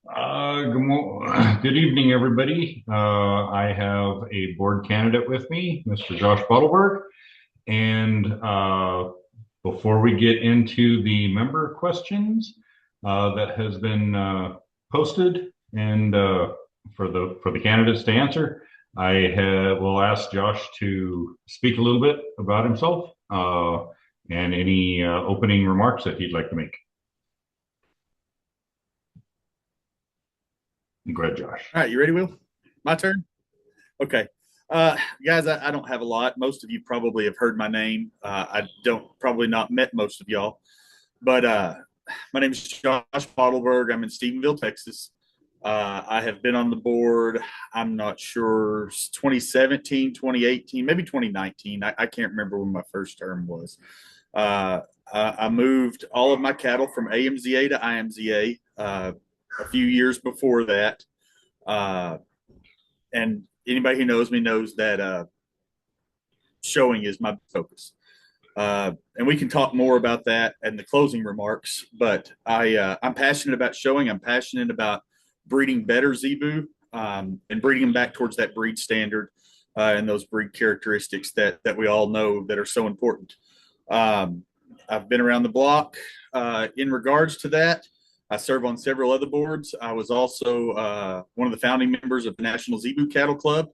Good evening, everybody. I have a board candidate with me, Mr. Josh Bottelberg. And before we get into the member questions that has been posted and for the candidates to answer, will ask Josh to speak a little bit about himself and any opening remarks that he'd like to make. Go ahead, Josh. All right, you ready, Will? My turn? Okay. Uh, Guys, I don't have a lot. Most of you probably have heard my name. I don't probably not met most of y'all, but my name is Josh Bottelberg. I'm in Stephenville, Texas. I have been on the board, I'm not sure, 2017, 2018, maybe 2019. I can't remember when my first term was. I moved all of my cattle from AMZA to IMZA a few years before that. Uh, and anybody who knows me knows that showing is my focus. And we can talk more about that in the closing remarks. But I'm passionate about showing. I'm passionate about breeding better zebu and breeding them back towards that breed standard and those breed characteristics that we all know that are so important. Um, I've been around the block in regards to that. I serve on several other boards. I was also one of the founding members of the National Zebu Cattle Club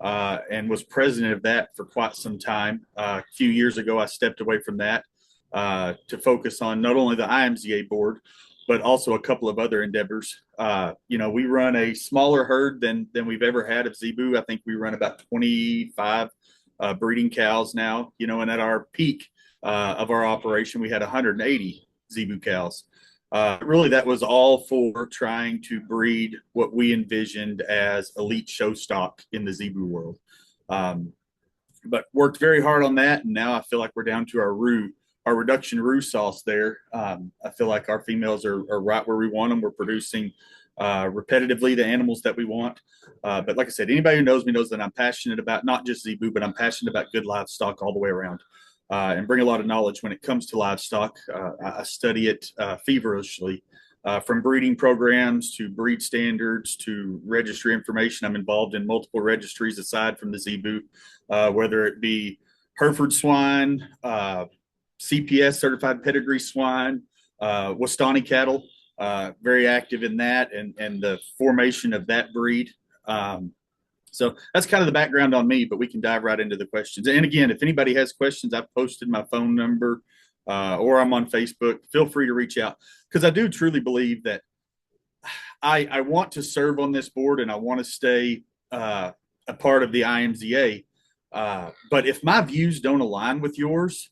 and was president of that for quite some time. A few years ago, I stepped away from that to focus on not only the IMZA board, but also a couple of other endeavors. We run a smaller herd than we've ever had of zebu. I think we run about 25 breeding cows now. And at our peak of our operation, we had 180 zebu cows. Really, that was all for trying to breed what we envisioned as elite show stock in the zebu world. But worked very hard on that, and now I feel like we're down to our reduction roux sauce there. I feel like our females are right where we want them. We're producing repetitively the animals that we want. But like I said, anybody who knows me knows that I'm passionate about not just zebu, but I'm passionate about good livestock all the way around. And bring a lot of knowledge when it comes to livestock. I study it feverishly, from breeding programs to breed standards to registry information. I'm involved in multiple registries aside from the zebu, whether it be Hereford swine, CPS certified pedigree swine, Wastani cattle. Very active in that and the formation of that breed. So that's kind of the background on me, but we can dive right into the questions. And again, if anybody has questions, I've posted my phone number or I'm on Facebook. Feel free to reach out because I do truly believe that I want to serve on this board and I want to stay a part of the IMZA. But if my views don't align with yours,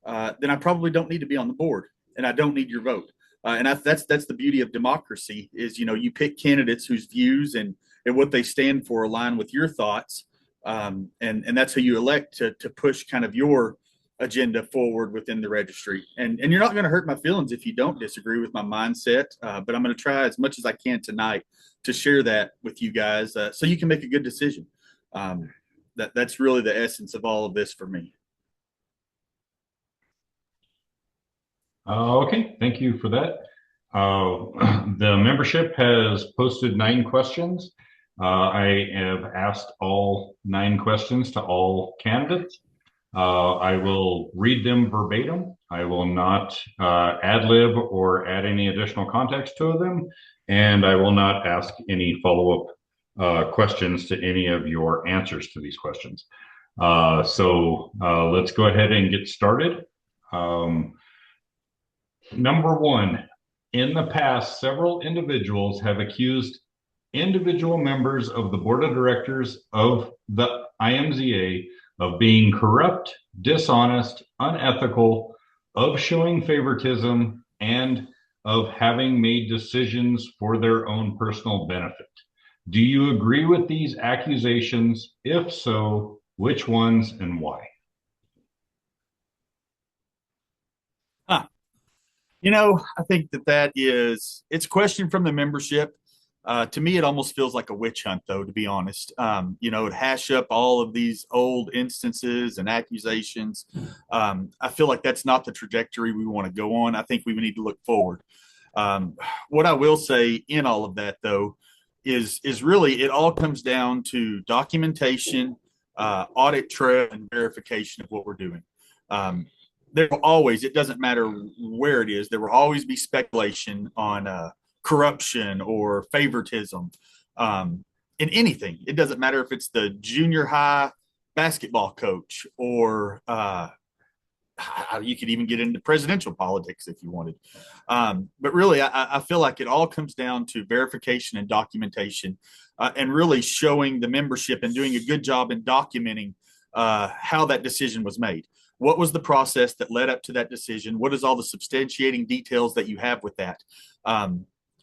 then I probably don't need to be on the board and I don't need your vote. That's the beauty of democracy is, you pick candidates whose views and what they stand for align with your thoughts. And that's who you elect to push kind of your agenda forward within the registry. And you're not going to hurt my feelings if you don't disagree with my mindset. But I'm going to try as much as I can tonight to share that with you guys so you can make a good decision. That's really the essence of all of this for me. Okay, thank you for that. The membership has posted 9 questions. I have asked all 9 questions to all candidates. I will read them verbatim. I will not ad lib or add any additional context to them, and I will not ask any follow-up questions to any of your answers to these questions. So let's go ahead and get started. Number one, in the past, several individuals have accused individual members of the board of directors of the IMZA of being corrupt, dishonest, unethical, of showing favoritism, and of having made decisions for their own personal benefit. Do you agree with these accusations? If so, which ones and why? Huh. I think it's a question from the membership. To me, it almost feels like a witch hunt, though, to be honest. To hash up all of these old instances and accusations. I feel like that's not the trajectory we want to go on. I think we need to look forward. Um, what I will say in all of that, though, is really it all comes down to documentation, audit trail, and verification of what we're doing. Um, there will always, it doesn't matter where it is, there will always be speculation on corruption or favoritism in anything. It doesn't matter if it's the junior high basketball coach or you could even get into presidential politics if you wanted. But really, I feel like it all comes down to verification and documentation and really showing the membership and doing a good job in documenting how that decision was made. What was the process that led up to that decision? What is all the substantiating details that you have with that?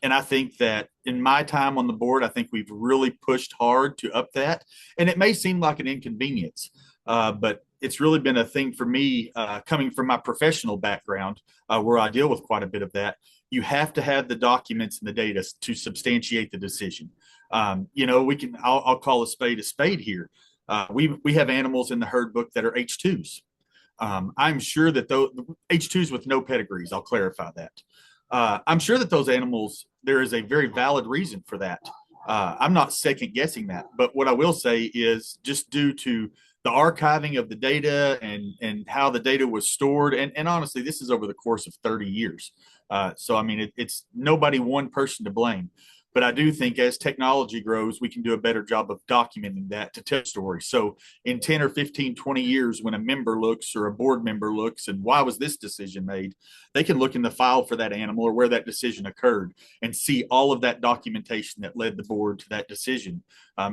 And I think that in my time on the board, I think we've really pushed hard to up that. And it may seem like an inconvenience, but it's really been a thing for me coming from my professional background where I deal with quite a bit of that. You have to have the documents and the data to substantiate the decision. I'll call a spade here. We have animals in the herd book that are H2s. I'm sure that those H2s with no pedigrees, I'll clarify that. I'm sure that those animals, there is a very valid reason for that. I'm not second guessing that, but what I will say is just due to the archiving of the data and how the data was stored, and honestly, this is over the course of 30 years. So I mean, it's nobody one person to blame. But I do think as technology grows, we can do a better job of documenting that to tell stories. So in 10 or 15, 20 years, when a member looks or a board member looks and why was this decision made, they can look in the file for that animal or where that decision occurred and see all of that documentation that led the board to that decision.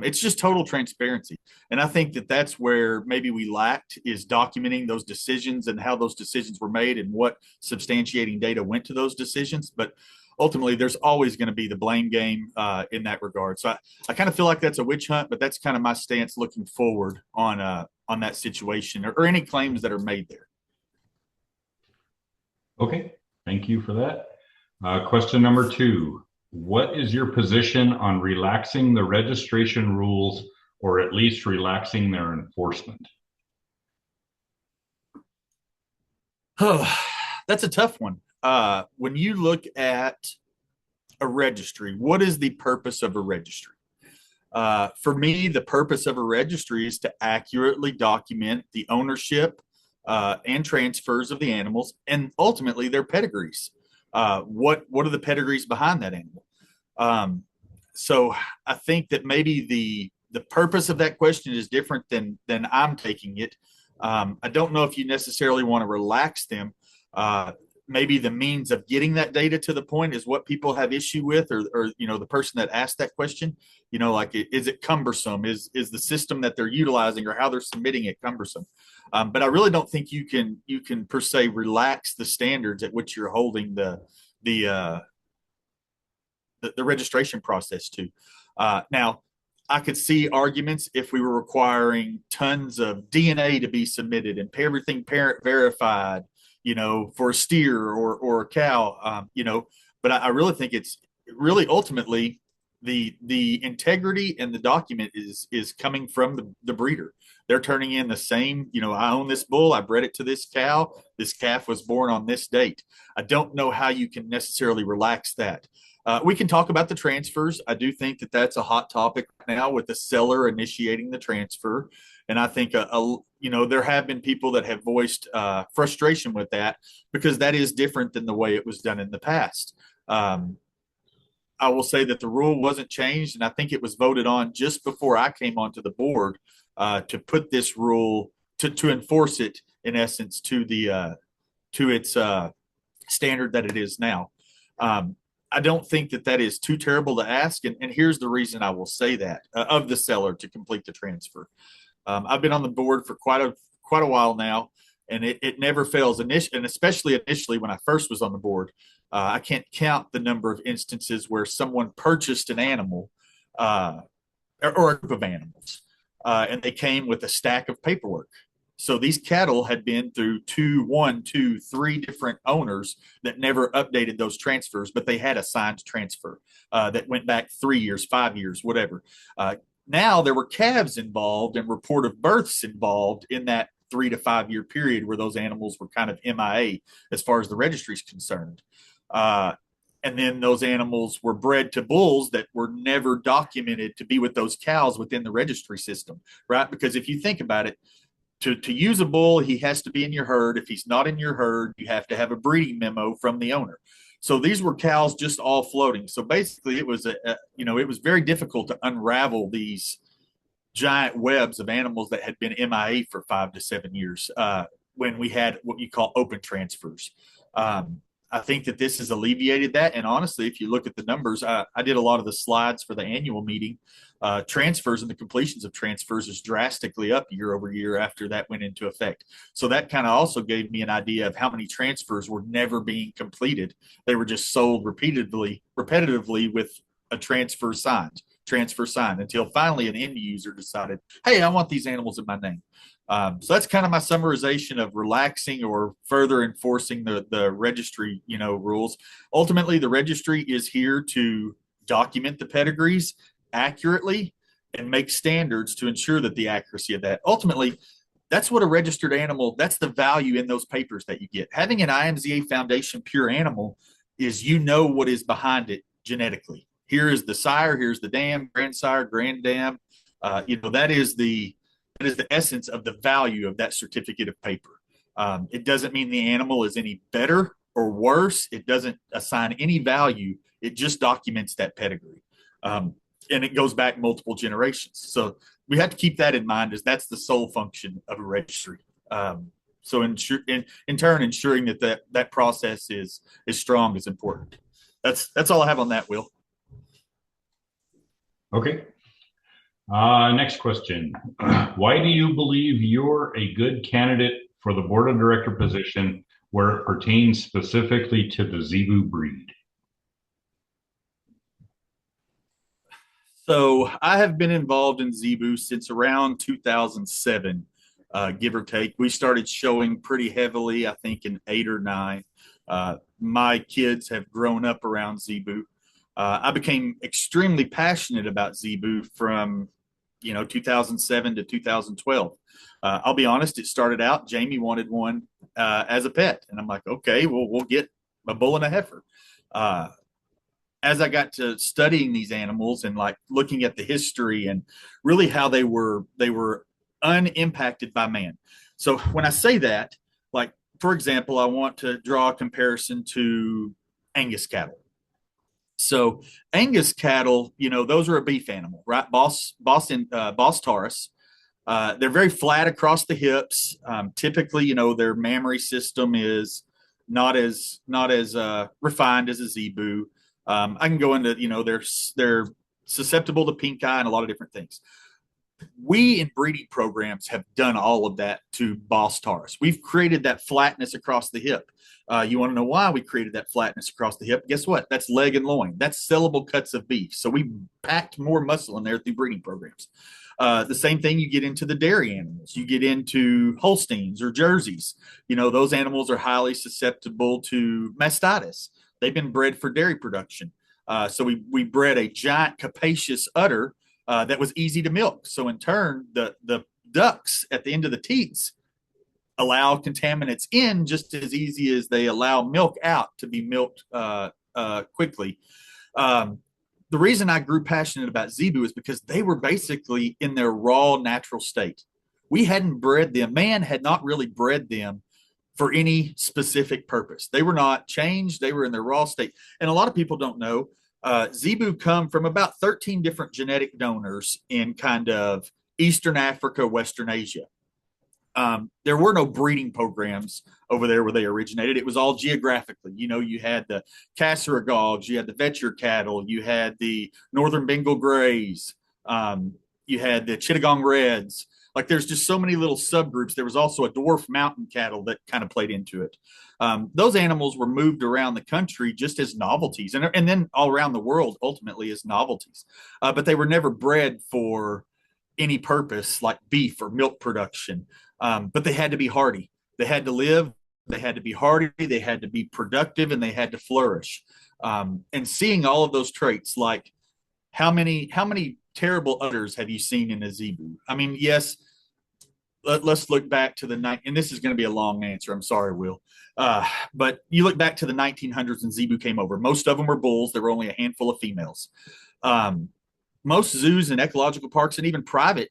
It's just total transparency. And I think that that's where maybe we lacked is documenting those decisions and how those decisions were made and what substantiating data went to those decisions. But ultimately there's always going to be the blame game in that regard. So I kind of feel like that's a witch hunt, but that's kind of my stance looking forward on that situation or any claims that are made there. Okay, thank you for that. Question number 2. What is your position on relaxing the registration rules or at least relaxing their enforcement? Oh, that's a tough one. When you look at a registry, what is the purpose of a registry? For me, the purpose of a registry is to accurately document the ownership and transfers of the animals and ultimately their pedigrees. What are the pedigrees behind that animal? So I think that maybe the purpose of that question is different than I'm taking it. I don't know if you necessarily want to relax them. Maybe the means of getting that data to the point is what people have issue with, or the person that asked that question, like is it cumbersome? Is the system that they're utilizing or how they're submitting it cumbersome? But I really don't think you can per se relax the standards at which you're holding the registration process to. Now, I could see arguments if we were requiring tons of DNA to be submitted and everything parent verified, for a steer or a cow, but I really think it's really ultimately the integrity and the document is coming from the breeder. They're turning in the same, I own this bull, I bred it to this cow, this calf was born on this date. I don't know how you can necessarily relax that. We can talk about the transfers. I do think that that's a hot topic now with the seller initiating the transfer. And I think, there have been people that have voiced frustration with that because that is different than the way it was done in the past. I will say that the rule wasn't changed, and I think it was voted on just before I came onto the board to put this rule to enforce it in essence to its standard that it is now. I don't think that is too terrible to ask, and here's the reason I will say that of the seller to complete the transfer. I've been on the board for quite a while now, and it never fails. And especially initially when I first was on the board, I can't count the number of instances where someone purchased an animal or a group of animals, and they came with a stack of paperwork. So these cattle had been through 3 different owners that never updated those transfers, but they had a signed transfer that went back 3 years, 5 years, whatever. Now there were calves involved and report of births involved in that 3 to 5 year period where those animals were kind of MIA as far as the registry is concerned. And then those animals were bred to bulls that were never documented to be with those cows within the registry system, right? Because if you think about it, to use a bull, he has to be in your herd. If he's not in your herd, you have to have a breeding memo from the owner. So these were cows just all floating. So basically, it was it was very difficult to unravel these giant webs of animals that had been MIA for 5 to 7 years when we had what you call open transfers. I think that this has alleviated that. And honestly, if you look at the numbers, I did a lot of the slides for the annual meeting. Transfers and the completions of transfers is drastically up year over year after that went into effect. So that kind of also gave me an idea of how many transfers were never being completed. They were just sold repetitively with a transfer signed until finally an end user decided, hey, I want these animals in my name. So that's kind of my summarization of relaxing or further enforcing the registry, rules. Ultimately, the registry is here to document the pedigrees accurately and make standards to ensure that the accuracy of that. Ultimately, that's what a registered animal, that's the value in those papers that you get. Having an IMZA Foundation pure animal is what is behind it genetically. Here is the sire, here's the dam, grandsire, granddam. That is the essence of the value of that certificate of paper. It doesn't mean the animal is any better or worse. It doesn't assign any value. It just documents that pedigree. And it goes back multiple generations. So we have to keep that in mind, as that's the sole function of a registry. So in turn, ensuring that process is strong is important. That's all I have on that, Will. Okay. Next question. Why do you believe you're a good candidate for the board of director position where it pertains specifically to the Zebu breed? So I have been involved in Zebu since around 2007, give or take. We started showing pretty heavily, I think, in 8 or 9. My kids have grown up around Zebu. I became extremely passionate about Zebu from 2007 to 2012. I'll be honest, it started out, Jamie wanted one as a pet. And I'm like, okay, well, we'll get a bull and a heifer. As I got to studying these animals and like looking at the history and really how they were unimpacted by man. So when I say that, like, for example, I want to draw a comparison to Angus cattle. So Angus cattle, those are a beef animal, right? Boss Taurus. They're very flat across the hips. Typically, their mammary system is not as refined as a zebu. I can go into, they're susceptible to pink eye and a lot of different things. We in breeding programs have done all of that to Boss Taurus. We've created that flatness across the hip. You want to know why we created that flatness across the hip? Guess what? That's leg and loin. That's sellable cuts of beef. So we packed more muscle in there through breeding programs. The same thing you get into the dairy animals. You get into Holsteins or Jerseys. Those animals are highly susceptible to mastitis. They've been bred for dairy production. So we bred a giant capacious udder that was easy to milk. So in turn, the ducts at the end of the teats allow contaminants in just as easy as they allow milk out to be milked quickly. The reason I grew passionate about Zebu is because they were basically in their raw natural state. We hadn't bred them. Man had not really bred them for any specific purpose. They were not changed. They were in their raw state. And a lot of people don't know, Zebu come from about 13 different genetic donors in kind of Eastern Africa, Western Asia. There were no breeding programs over there where they originated. It was all geographically. You had the Kasseragaugs, you had the Vetcher cattle, you had the Northern Bengal Greys, you had the Chittagong Reds. Like there's just so many little subgroups. There was also a dwarf mountain cattle that kind of played into it. Those animals were moved around the country just as novelties and then all around the world ultimately as novelties. But they were never bred for any purpose like beef or milk production. But they had to be hardy. They had to live. They had to be hardy. They had to be productive and they had to flourish. And seeing all of those traits, like how many terrible udders have you seen in a zebu? I mean, yes, let's look back to the night, and this is going to be a long answer. I'm sorry, Will. But you look back to the 1900s and zebu came over. Most of them were bulls. There were only a handful of females. Um, Most zoos and ecological parks and even private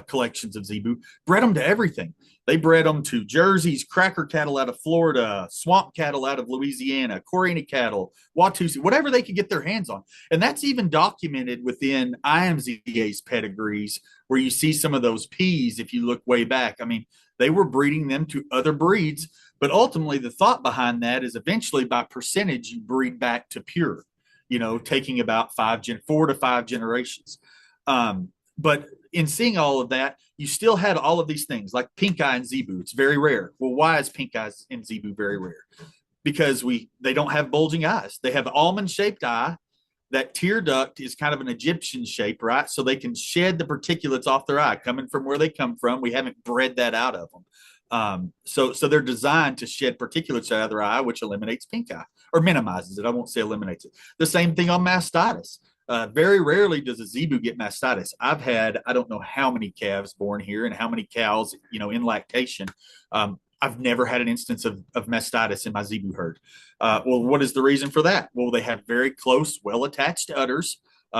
collections of zebu bred them to everything. They bred them to Jerseys, cracker cattle out of Florida, swamp cattle out of Louisiana, Corriente cattle, Watusi, whatever they could get their hands on. And that's even documented within IMZA's pedigrees, where you see some of those P's if you look way back. I mean, they were breeding them to other breeds, but ultimately the thought behind that is eventually by percentage you breed back to pure, taking about 4 to 5 generations. But in seeing all of that, you still had all of these things like pink eye and zebu. It's very rare. Well, why is pink eyes and zebu very rare? Because they don't have bulging eyes. They have almond shaped eye. That tear duct is kind of an Egyptian shape, right? So they can shed the particulates off their eye coming from where they come from. We haven't bred that out of them. So they're designed to shed particulates out of their eye, which eliminates pink eye or minimizes it. I won't say eliminates it. The same thing on mastitis. Very rarely does a zebu get mastitis. I've had, I don't know how many calves born here and how many cows, in lactation. I've never had an instance of mastitis in my zebu herd. Well, what is the reason for that? Well, they have very close, well-attached udders.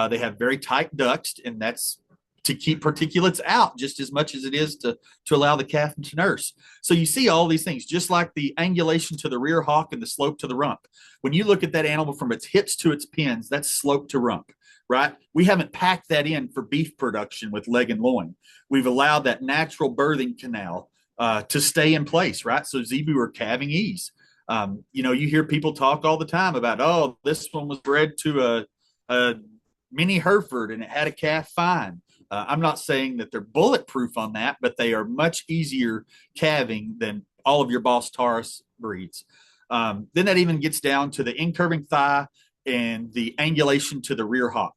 They have very tight ducts, and that's to keep particulates out just as much as it is to allow the calf to nurse. So you see all these things, just like the angulation to the rear hock and the slope to the rump. When you look at that animal from its hips to its pins, that's slope to rump, right? We haven't packed that in for beef production with leg and loin. We've allowed that natural birthing canal to stay in place, right? So zebu are calving ease. You hear people talk all the time about, oh, this one was bred to a mini Hereford and it had a calf fine. I'm not saying that they're bulletproof on that, but they are much easier calving than all of your Boss Taurus breeds. Then that even gets down to the incurving thigh and the angulation to the rear hock.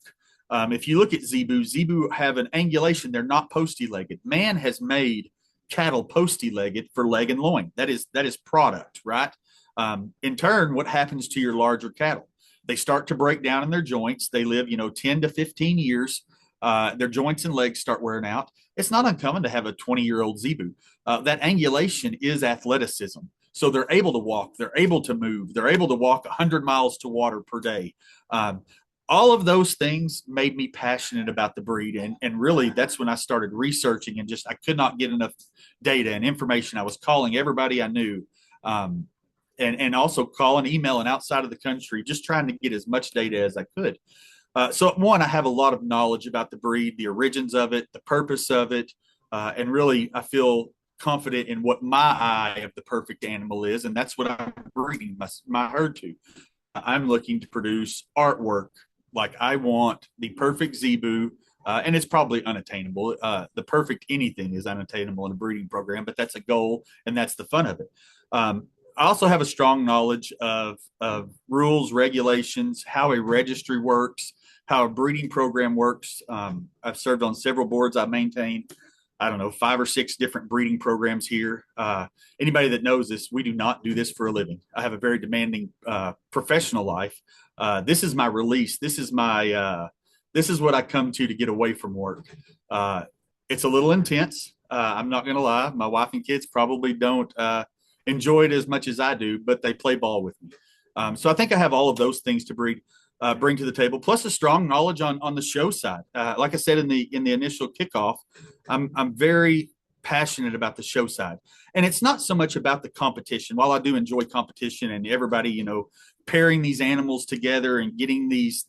If you look at zebu have an angulation. They're not posty-legged. Man has made cattle posty-legged for leg and loin. That is product, right? In turn, what happens to your larger cattle? They start to break down in their joints. They live, 10 to 15 years. Their joints and legs start wearing out. It's not uncommon to have a 20-year-old zebu. That angulation is athleticism. So they're able to walk, they're able to move, they're able to walk 100 miles to water per day. All of those things made me passionate about the breed. And really, that's when I started researching and I could not get enough data and information. I was calling everybody I knew. And also calling, emailing outside of the country, just trying to get as much data as I could. So one, I have a lot of knowledge about the breed, the origins of it, the purpose of it, and really I feel confident in what my eye of the perfect animal is, and that's what I'm breeding my herd to. I'm looking to produce artwork. Like I want the perfect zebu, and it's probably unattainable. The perfect anything is unattainable in a breeding program, but that's a goal, and that's the fun of it. I also have a strong knowledge of rules, regulations, how a registry works, how a breeding program works. I've served on several boards. I maintain, 5 or 6 different breeding programs here. Anybody that knows this, we do not do this for a living. I have a very demanding professional life. This is my release. This is what I come to get away from work. It's a little intense. I'm not going to lie. My wife and kids probably don't enjoy it as much as I do, but they play ball with me. So I think I have all of those things to bring to the table, plus a strong knowledge on the show side. Like I said in the initial kickoff, I'm very passionate about the show side, and it's not so much about the competition. While I do enjoy competition and everybody, pairing these animals together and getting these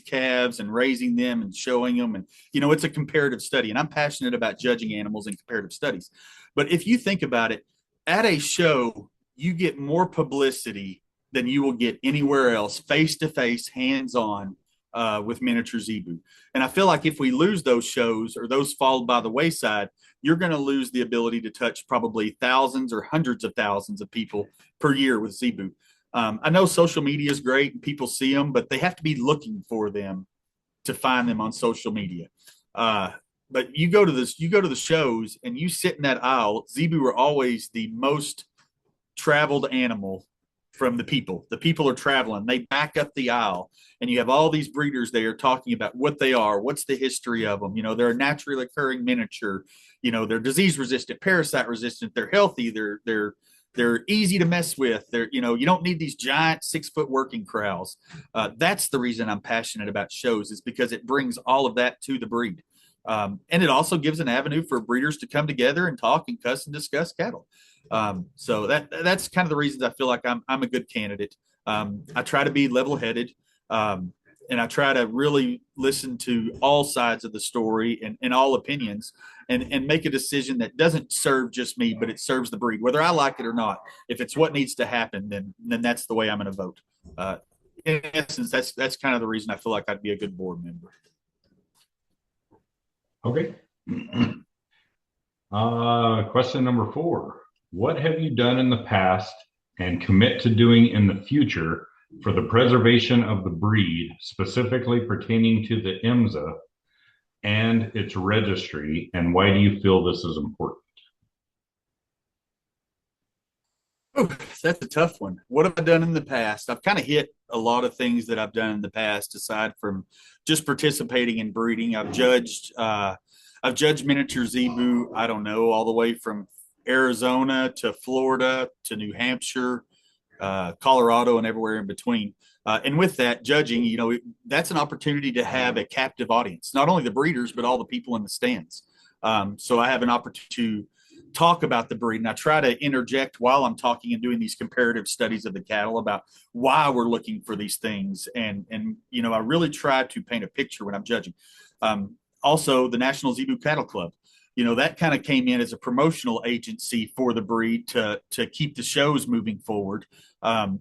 calves and raising them and showing them, and it's a comparative study, and I'm passionate about judging animals in comparative studies. But if you think about it, at a show, you get more publicity than you will get anywhere else, face-to-face, hands-on, with miniature zebu. And I feel like if we lose those shows or those fall by the wayside, you're going to lose the ability to touch probably thousands or hundreds of thousands of people per year with zebu. I know social media is great and people see them, but they have to be looking for them to find them on social media. But you go to the shows and you sit in that aisle. Zebu are always the most traveled animal from the people. The people are traveling. They back up the aisle, and you have all these breeders there talking about what they are, what's the history of them. They're a naturally occurring miniature. They're disease resistant, parasite resistant. They're healthy. They're easy to mess with. You don't need these giant 6 foot working corrals. That's the reason I'm passionate about shows, is because it brings all of that to the breed. And it also gives an avenue for breeders to come together and talk and cuss and discuss cattle. So that's kind of the reasons I feel like I'm a good candidate. I try to be level headed, and I try to really listen to all sides of the story and all opinions, and make a decision that doesn't serve just me, but it serves the breed, whether I like it or not. If it's what needs to happen, then that's the way I'm going to vote. In essence, that's kind of the reason I feel like I'd be a good board member. Okay. Question number 4. What have you done in the past and commit to doing in the future for the preservation of the breed, specifically pertaining to the IMSA and its registry, and why do you feel this is important? Oh, that's a tough one. What have I done in the past? I've kind of hit a lot of things that I've done in the past, aside from just participating in breeding. I've judged miniature zebu, I don't know, all the way from Arizona to Florida to New Hampshire, Colorado, and everywhere in between. And with that judging, that's an opportunity to have a captive audience, not only the breeders, but all the people in the stands. So I have an opportunity to talk about the breed, and I try to interject while I'm talking and doing these comparative studies of the cattle about why we're looking for these things. And I really try to paint a picture when I'm judging. Also, the National Zebu Cattle Club, that kind of came in as a promotional agency for the breed to keep the shows moving forward. And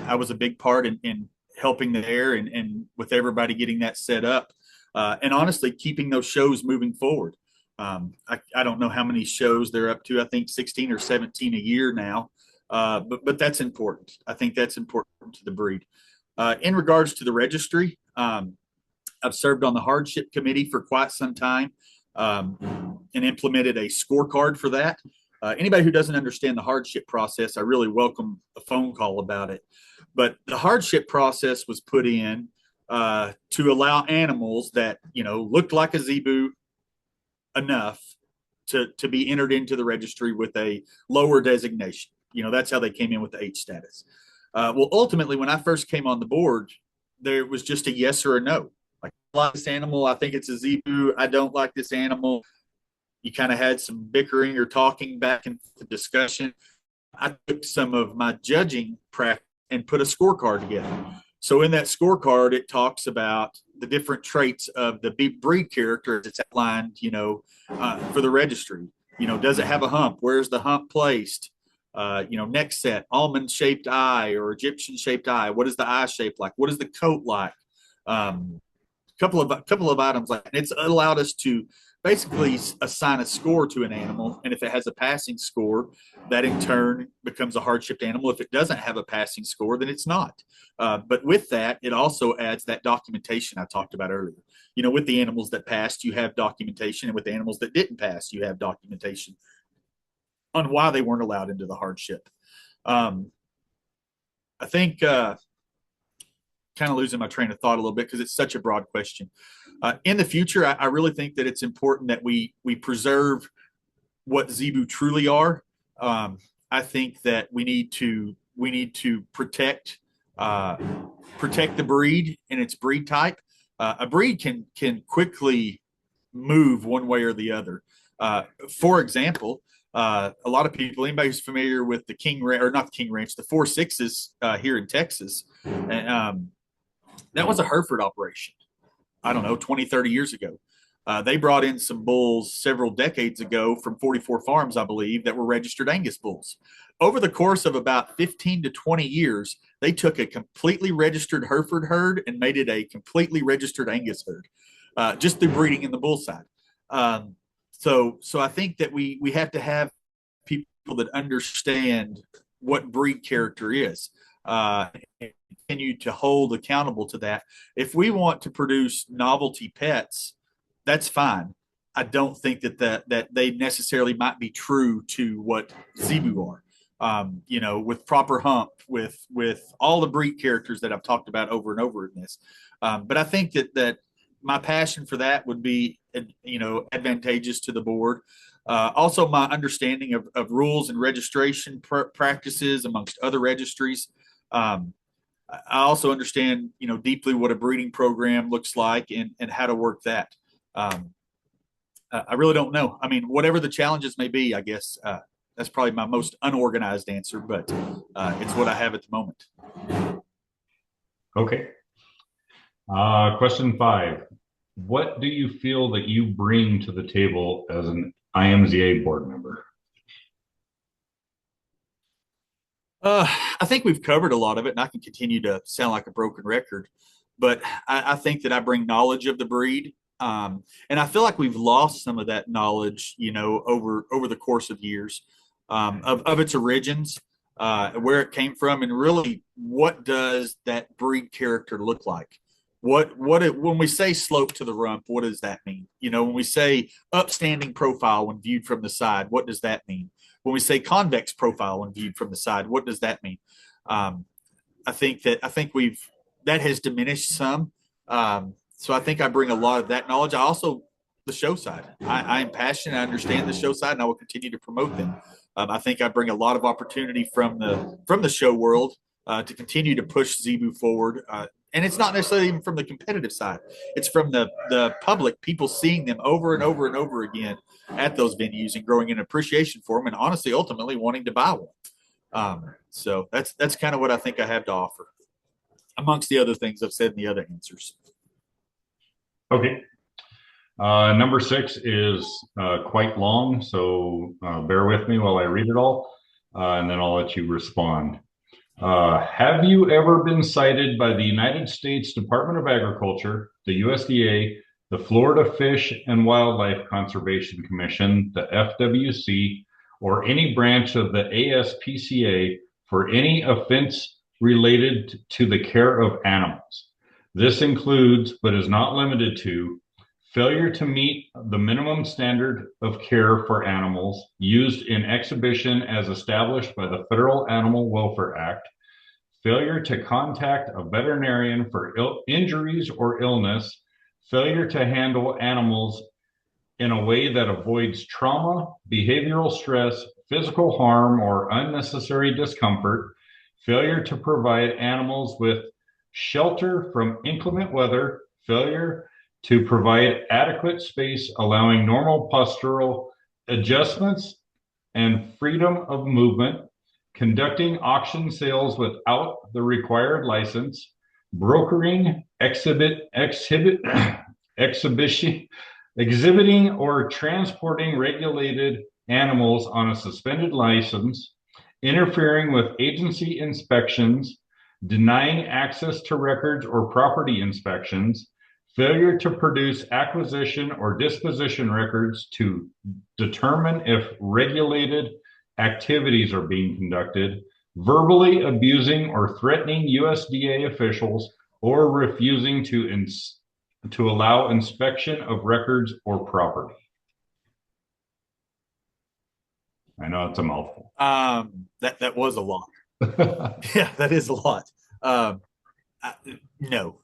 I was a big part in helping there and with everybody getting that set up, and honestly keeping those shows moving forward. I don't know how many shows they're up to. I think 16 or 17 a year now, but that's important. I think that's important to the breed. In regards to the registry, I've served on the hardship committee for quite some time, and implemented a scorecard for that. Anybody who doesn't understand the hardship process, I really welcome a phone call about it. But the hardship process was put in to allow animals that looked like a zebu enough to be entered into the registry with a lower designation. That's how they came in with the H status. Well, ultimately, when I first came on the board, there was just a yes or a no. Like, I like this animal. I think it's a zebu. I don't like this animal. You kind of had some bickering or talking back and forth discussion. I took some of my judging practice and put a scorecard together. So in that scorecard, it talks about the different traits of the breed character as it's outlined, for the registry. Does it have a hump? Where's the hump placed? Neck set, almond shaped eye or Egyptian shaped eye. What is the eye shape like? What is the coat like? Couple of items like that. It's allowed us to basically assign a score to an animal, and if it has a passing score, that in turn becomes a hardship animal. If it doesn't have a passing score, then it's not. But with that, it also adds that documentation I talked about earlier. With the animals that passed, you have documentation, and with the animals that didn't pass, you have documentation on why they weren't allowed into the hardship. I think kind of losing my train of thought a little bit because it's such a broad question. In the future, I really think that it's important that we preserve what zebu truly are. I think that we need to protect the breed and its breed type. A breed can quickly move one way or the other. For example, a lot of people, anybody who's familiar with the King Ranch, or not the King Ranch, the 4-6s here in Texas, and that was a Hereford operation. I don't know, 20, 30 years ago. They brought in some bulls several decades ago from 44 farms, I believe, that were registered Angus bulls. Over the course of about 15 to 20 years, they took a completely registered Hereford herd and made it a completely registered Angus herd, just through breeding in the bull side. So I think that we have to have people that understand what breed character is, and continue to hold accountable to that. If we want to produce novelty pets, that's fine. I don't think that they necessarily might be true to what zebu are. with proper hump, with all the breed characters that I've talked about over and over in this. But I think that my passion for that would be, advantageous to the board. Also, my understanding of rules and registration practices amongst other registries. I also understand, deeply what a breeding program looks like and how to work that. Um, I really don't know. I mean, whatever the challenges may be, I guess that's probably my most unorganized answer, but it's what I have at the moment. Okay. Question 5. What do you feel that you bring to the table as an IMZA board member? I think we've covered a lot of it, and I can continue to sound like a broken record. But I think that I bring knowledge of the breed, and I feel like we've lost some of that knowledge, over the course of years, of its origins, where it came from, and really what does that breed character look like? When we say slope to the rump, what does that mean? When we say upstanding profile when viewed from the side, what does that mean? When we say convex profile when viewed from the side, what does that mean? Um, I think we've that has diminished some. So I think I bring a lot of that knowledge. I also the show side. I am passionate. I understand the show side, and I will continue to promote them. I think I bring a lot of opportunity from the show world to continue to push Zebu forward. And it's not necessarily even from the competitive side. It's from the public, people seeing them over and over and over again at those venues and growing an appreciation for them, and honestly, ultimately wanting to buy one. So that's kind of what I think I have to offer, amongst the other things I've said in the other answers. Okay. Number 6 is quite long, so bear with me while I read it all, and then I'll let you respond. Have you ever been cited by the United States Department of Agriculture, the USDA, the Florida Fish and Wildlife Conservation Commission, the FWC, or any branch of the ASPCA for any offense related to the care of animals? This includes, but is not limited to, failure to meet the minimum standard of care for animals used in exhibition as established by the Federal Animal Welfare Act, failure to contact a veterinarian for injuries or illness, failure to handle animals in a way that avoids trauma, behavioral stress, physical harm, or unnecessary discomfort, failure to provide animals with shelter from inclement weather, failure to provide adequate space allowing normal postural adjustments and freedom of movement, conducting auction sales without the required license, brokering, exhibition, exhibiting or transporting regulated animals on a suspended license, interfering with agency inspections, denying access to records or property inspections, failure to produce acquisition or disposition records to determine if regulated activities are being conducted, verbally abusing or threatening USDA officials, or refusing to allow inspection of records or property. I know it's a mouthful. That was a lot. Yeah, that is a lot. I, no,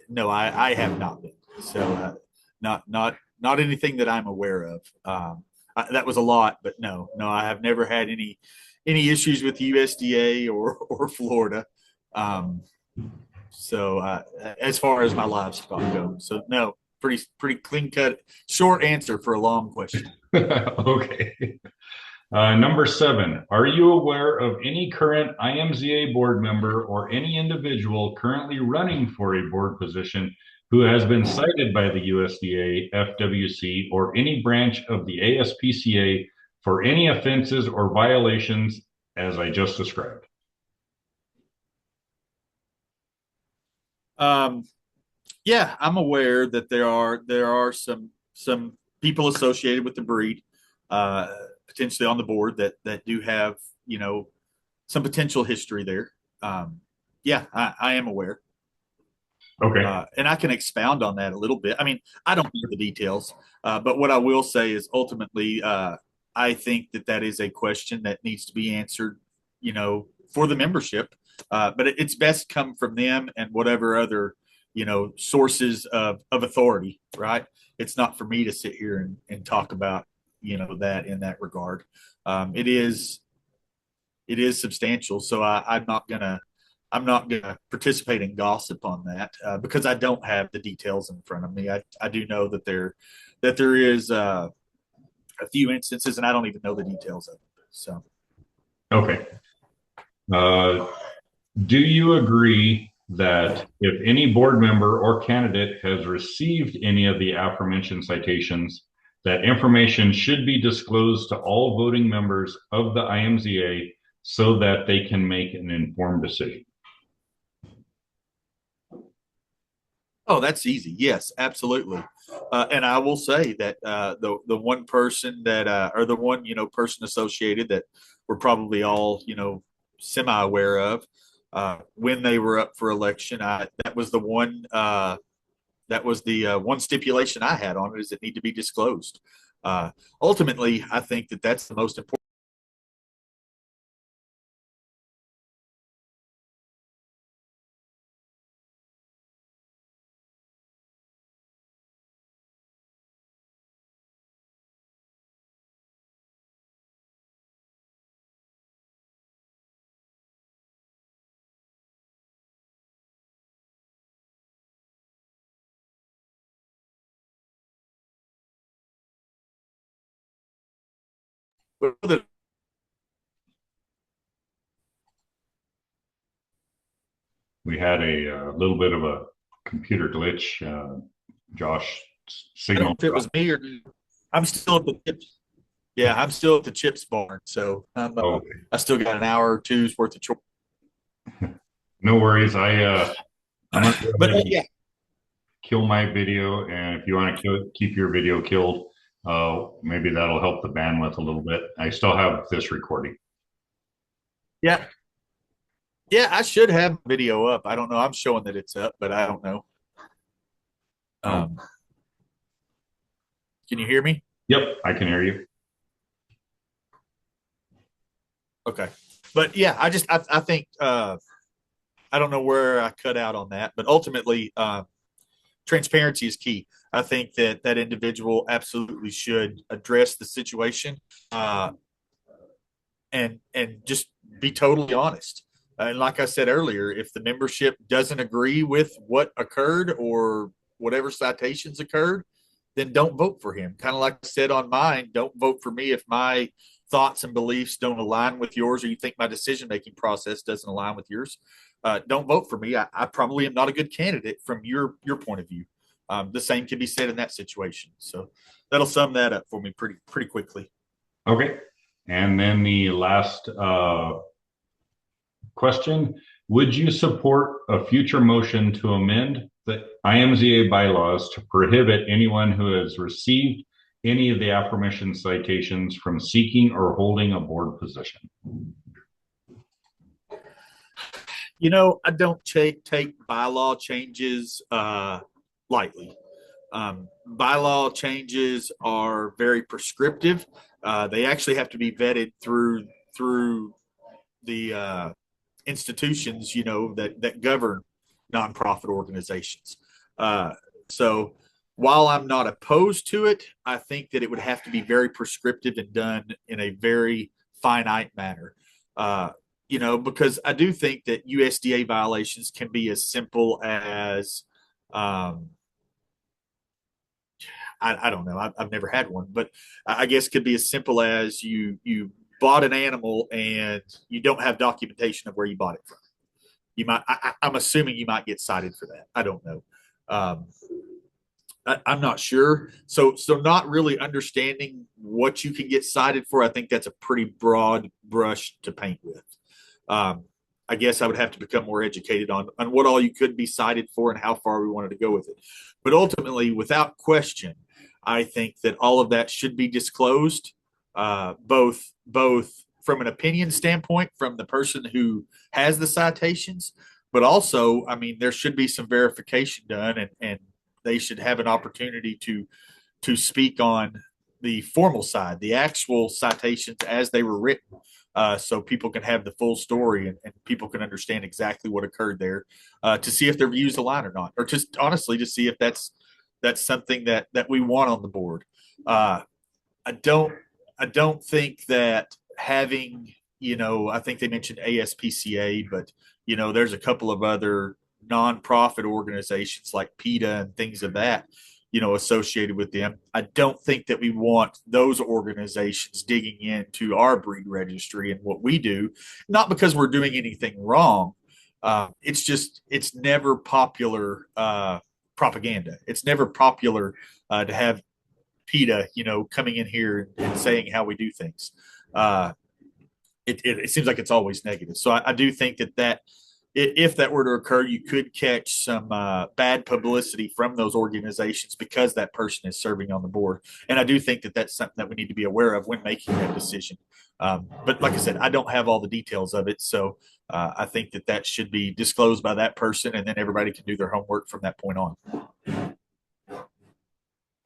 no, I have not been. So not anything that I'm aware of. That was a lot, but no, I have never had any issues with USDA or Florida. So as far as my livestock goes, so no, pretty clean cut, short answer for a long question. Okay. Number 7, are you aware of any current IMZA board member or any individual currently running for a board position who has been cited by the USDA, FWC, or any branch of the ASPCA for any offenses or violations as I just described? Yeah, I'm aware that there are some people associated with the breed, uh, potentially on the board that do have some potential history there. Yeah, I am aware, Okay. and I can expound on that a little bit. I mean, I don't know the details, but what I will say is ultimately. I think that that is a question that needs to be answered, for the membership. But it's best come from them and whatever other, sources of authority, right? It's not for me to sit here and talk about, that in that regard. It is substantial. So I'm not gonna participate in gossip on that because I don't have the details in front of me. I do know that there is a few instances, and I don't even know the details of it. So, Okay. Uh, do you agree that if any board member or candidate has received any of the aforementioned citations, that information should be disclosed to all voting members of the IMZA so that they can make an informed decision? oh, that's easy. Yes, absolutely. And I will say that the one person that or the one person associated that we're probably all semi aware of when they were up for election. That was the one. That was the one stipulation I had on it is it need to be disclosed. Ultimately, I think that that's the most important. We had a little bit of a computer glitch. Josh I don't know signal if it was dropped. me or I'm still at the chips. Yeah, I'm still at the chips barn, so Oh, I still got an hour or two's worth of chores. no worries. I'm gonna go But ahead and yeah, kill my video, and if you want to keep your video killed, maybe that'll help the bandwidth a little bit. I still have this recording. yeah, yeah. I should have video up. I don't know. I'm showing that it's up, but I don't know. Oh, Um, can you hear me? yep, I can hear you. Okay. But yeah, I think I don't know where I cut out on that, but ultimately, transparency is key. I think that that individual absolutely should address the situation and just be totally honest. And like I said earlier, if the membership doesn't agree with what occurred or whatever citations occurred, then don't vote for him. Kind of like I said on mine, don't vote for me if my thoughts and beliefs don't align with yours, or you think my decision making process doesn't align with yours. Don't vote for me. I probably am not a good candidate from your point of view. The same can be said in that situation. So that'll sum that up for me pretty quickly. Okay. And then the last question, would you support a future motion to amend the IMZA bylaws to prohibit anyone who has received any of the aforementioned citations from seeking or holding a board position? I don't take bylaw changes lightly. Bylaw changes are very prescriptive. They actually have to be vetted through the institutions, that govern nonprofit organizations. So while I'm not opposed to it, I think that it would have to be very prescriptive and done in a very finite manner. Because I do think that USDA violations can be as simple as I don't know. I've never had one, but I guess could be as simple as you bought an animal and you don't have documentation of where you bought it from. You might. I'm assuming you might get cited for that. I don't know. Um, I'm not sure. So not really understanding what you can get cited for. I think that's a pretty broad brush to paint with. Um, I guess I would have to become more educated on what all you could be cited for and how far we wanted to go with it. But ultimately, without question, I think that all of that should be disclosed, both from an opinion standpoint from the person who has the citations, but also, I mean, there should be some verification done, and they should have an opportunity to speak on the formal side, the actual citations as they were written, so people can have the full story and people can understand exactly what occurred there, to see if their views align or not, or just honestly to see if that's something that we want on the board. Uh, I don't I don't think that having, I think they mentioned ASPCA, but there's a couple of other nonprofit organizations like PETA and things of that, associated with them. I don't think that we want those organizations digging into our breed registry and what we do, not because we're doing anything wrong. It's never popular propaganda. It's never popular to have PETA, coming in here and saying how we do things. Uh, it seems like it's always negative. So I do think that if that were to occur, you could catch some bad publicity from those organizations because that person is serving on the board. And I do think that that's something that we need to be aware of when making that decision. But like I said, I don't have all the details of it. So I think that should be disclosed by that person, and then everybody can do their homework from that point on.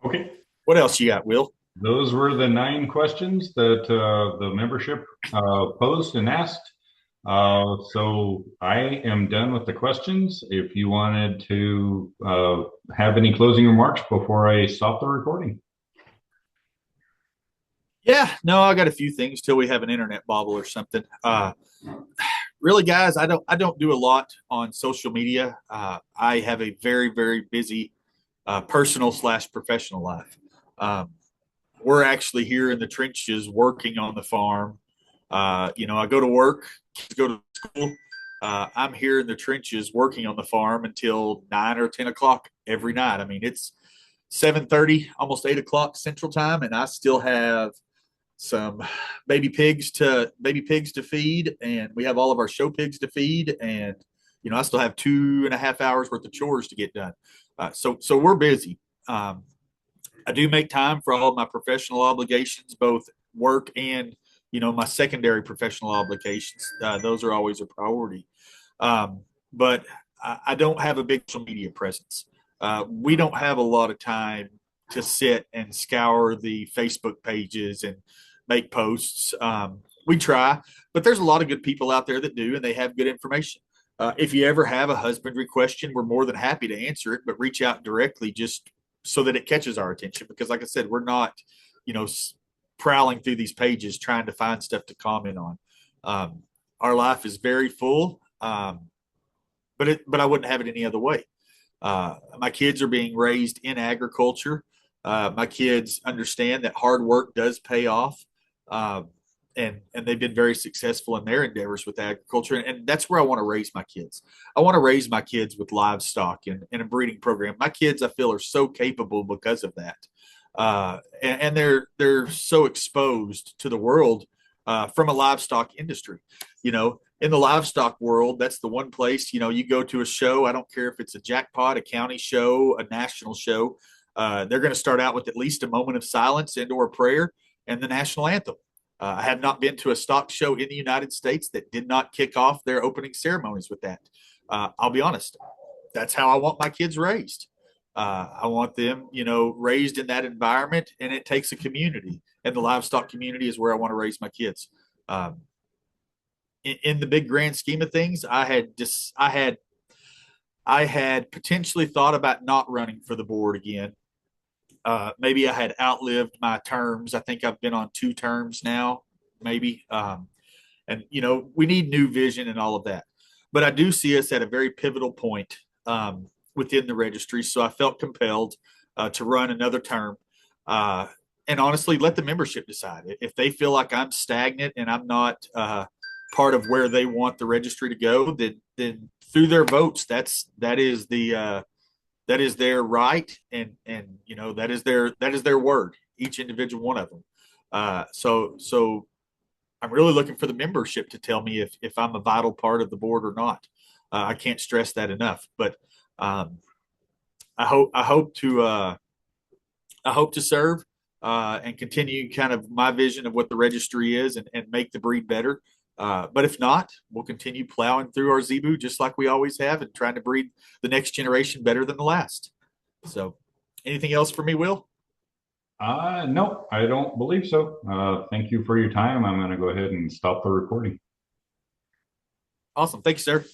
Okay. What else you got, Will? Those were the 9 questions that the membership posed and asked. So I am done with the questions. If you wanted to have any closing remarks before I stop the recording. Yeah, no, I got a few things till we have an internet bobble or something. Really, guys, I don't do a lot on social media. I have a very very busy personal slash professional life. Um, we're actually here in the trenches working on the farm. I go to work, kids go to school. I'm here in the trenches working on the farm until 9 or 10 o'clock every night. I mean, it's 7:30, almost 8 o'clock Central Time, and I still have some baby pigs to feed, and we have all of our show pigs to feed, and I still have 2.5 hours worth of chores to get done. So we're busy. I do make time for all of my professional obligations, both work and my secondary professional obligations. Those are always a priority. But I don't have a big social media presence. We don't have a lot of time to sit and scour the Facebook pages and make posts. We try, but there's a lot of good people out there that do, and they have good information. If you ever have a husbandry question, we're more than happy to answer it, but reach out directly just so that it catches our attention. Because, like I said, we're not, prowling through these pages trying to find stuff to comment on. Our life is very full, but I wouldn't have it any other way. My kids are being raised in agriculture. My kids understand that hard work does pay off. And they've been very successful in their endeavors with agriculture. And that's where I want to raise my kids. I want to raise my kids with livestock and a breeding program. My kids, I feel, are so capable because of that. And they're so exposed to the world from a livestock industry. In the livestock world, that's the one place, you go to a show. I don't care if it's a jackpot, a county show, a national show. They're going to start out with at least a moment of silence and or prayer and the national anthem. I have not been to a stock show in the United States that did not kick off their opening ceremonies with that. I'll be honest. That's how I want my kids raised. I want them, raised in that environment, and it takes a community. And the livestock community is where I want to raise my kids. In the big grand scheme of things, I had potentially thought about not running for the board again. Maybe I had outlived my terms. I think I've been on 2 terms now, maybe. And we need new vision and all of that. But I do see us at a very pivotal point within the registry. So I felt compelled to run another term. And honestly, let the membership decide. If they feel like I'm stagnant and I'm not part of where they want the registry to go, then through their votes, that is their right, and that is their word. Each individual one of them. So I'm really looking for the membership to tell me if I'm a vital part of the board or not. I can't stress that enough. But I hope to serve and continue kind of my vision of what the registry is and make the breed better. But if not, we'll continue plowing through our zebu just like we always have and trying to breed the next generation better than the last. So anything else for me, Will? No, I don't believe so. Thank you for your time. I'm going to go ahead and stop the recording. Awesome. Thank you, sir.